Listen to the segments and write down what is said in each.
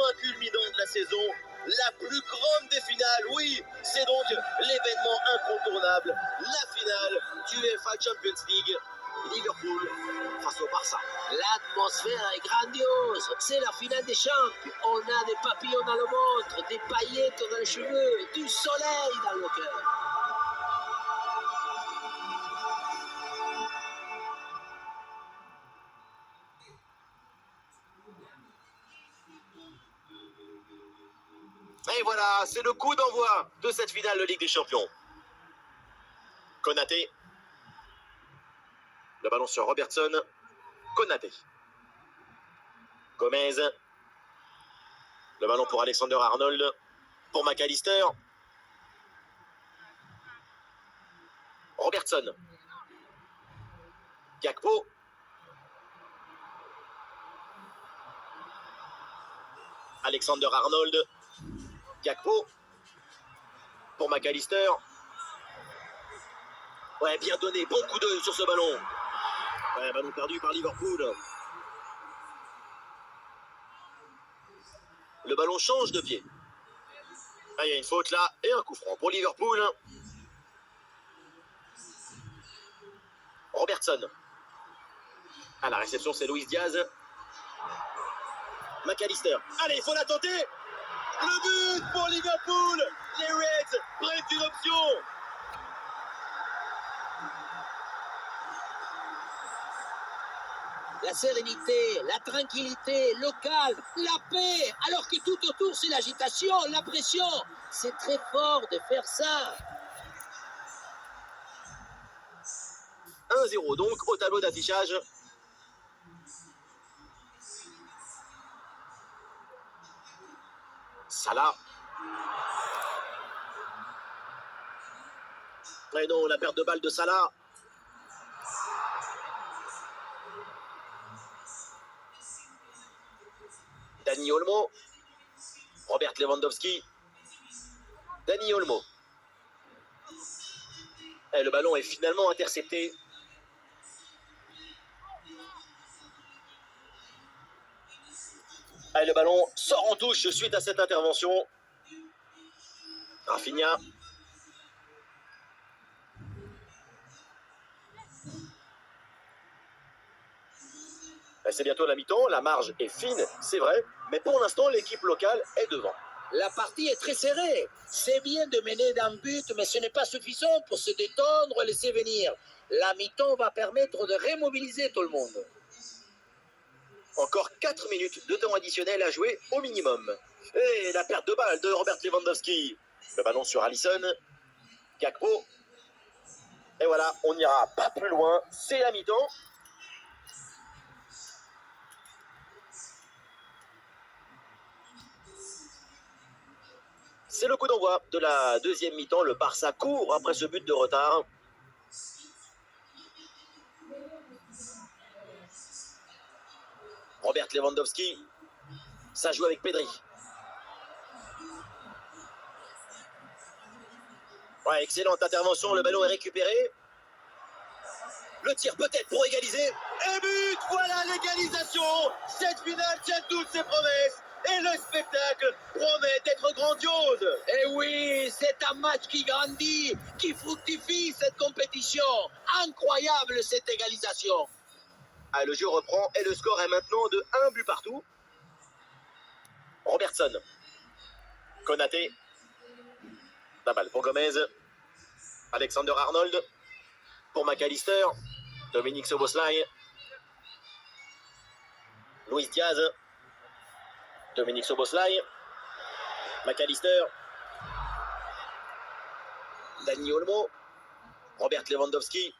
point culminant de la saison, la plus grande des finales, oui, c'est donc l'événement incontournable, la finale du UEFA Champions League, Liverpool face au Barça. L'atmosphère est grandiose, c'est la finale des champions. On a des papillons dans le ventre, des paillettes dans les cheveux, du soleil dans le cœur. Et voilà, c'est le coup d'envoi de cette finale de Ligue des Champions. Konaté. Le ballon sur Robertson. Konaté. Gomez. Le ballon pour Alexander Arnold. Pour McAllister. Robertson. Gakpo. Alexander Arnold. Gakpo. Pour McAllister. Ouais, bien donné. Bon coup d'œil sur ce ballon. Ouais, ballon perdu par Liverpool. Le ballon change de pied. Ah, il y a une faute là et un coup franc pour Liverpool. Robertson. À la réception, c'est Luis Diaz. McAllister. Allez, il faut la tenter. Le but pour Liverpool. Les Reds prennent une option. La sérénité, la tranquillité, le calme, la paix, alors que tout autour c'est l'agitation, la pression. C'est très fort de faire ça. 1-0 donc au tableau d'affichage. Salah. Et non, la perte de balle de Salah. Dani Olmo. Robert Lewandowski. Dani Olmo. Et le ballon est finalement intercepté. Et le ballon sort en touche suite à cette intervention. Rafinha. C'est bientôt la mi-temps, la marge est fine, c'est vrai, mais pour l'instant, l'équipe locale est devant. La partie est très serrée. C'est bien de mener d'un but, mais ce n'est pas suffisant pour se détendre et laisser venir. La mi-temps va permettre de remobiliser tout le monde. Encore 4 minutes de temps additionnel à jouer au minimum. Et la perte de balle de Robert Lewandowski. Le ballon sur Alisson. Gakpo. Et voilà, on n'ira pas plus loin. C'est la mi-temps. C'est le coup d'envoi de la deuxième mi-temps. Le Barça court après ce but de retard. Robert Lewandowski. Ça joue avec Pedri. Ouais, excellente intervention. Le ballon est récupéré. Le tir peut-être pour égaliser. Et but. Voilà l'égalisation. Cette finale tient toutes ses promesses. Et le spectacle promet d'être grandiose. Et oui, c'est un match qui grandit, qui fructifie cette compétition. Incroyable cette égalisation. Ah, le jeu reprend et le score est maintenant de 1 but partout. Robertson. Konaté. La balle pour Gomez. Alexander Arnold. Pour McAllister. Dominique Szoboszlai. Luis Diaz. Dominique Szoboszlai. McAllister. Dani Olmo. Robert Lewandowski.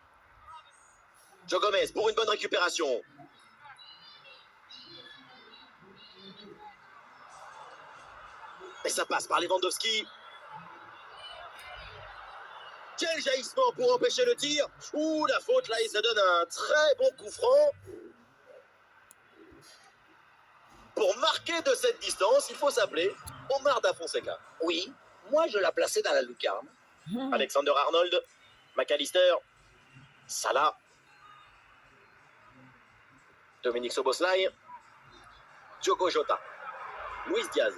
Joe Gomez pour une bonne récupération. Et ça passe par Lewandowski. Quel jaillissement pour empêcher le tir. Ouh, la faute là, et ça donne un très bon coup franc. Pour marquer de cette distance, il faut s'appeler Omar Da Fonseca. Oui, moi je la plaçais dans la lucarne. Alexander Arnold. McAllister. Salah. Dominique Szoboszlai. Diogo Jota. Luis Diaz.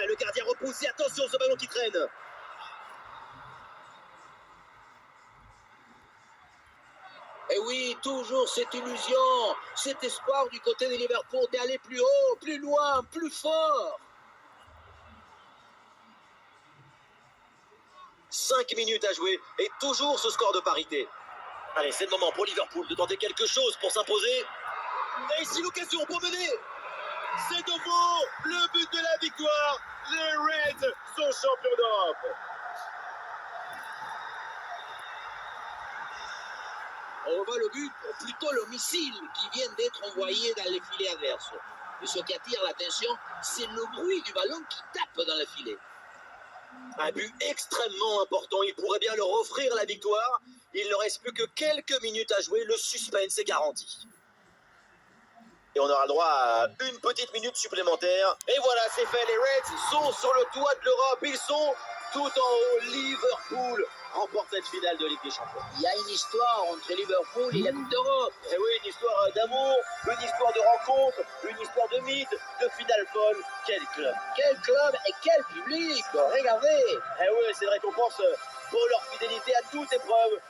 Et le gardien repousse et attention ce ballon qui traîne. Et oui, toujours cette illusion, cet espoir du côté de Liverpool d'aller plus haut, plus loin, plus fort. 5 minutes à jouer et toujours ce score de parité. Allez, c'est le moment pour Liverpool de tenter quelque chose pour s'imposer. Et ici l'occasion pour mener. C'est de nouveau le but de la victoire. Les Reds sont champions d'Europe. On voit le but, ou plutôt le missile qui vient d'être envoyé dans les filets adverses. Et ce qui attire l'attention, c'est le bruit du ballon qui tape dans le filet. Un but extrêmement important, il pourrait bien leur offrir la victoire. Il ne reste plus que quelques minutes à jouer, le suspense est garanti. Et on aura le droit à une petite minute supplémentaire. Et voilà, c'est fait, les Reds sont sur le toit de l'Europe, ils sont tout en haut. Liverpool remporte cette finale de Ligue des Champions. Il y a une histoire entre Liverpool et la Coupe d'Europe. Et oui, une histoire d'amour, une histoire de rencontre, une histoire de mythe, de finale folle. Quel club! Quel club et quel public! Regardez! Et oui, c'est une récompense pour leur fidélité à toute épreuve.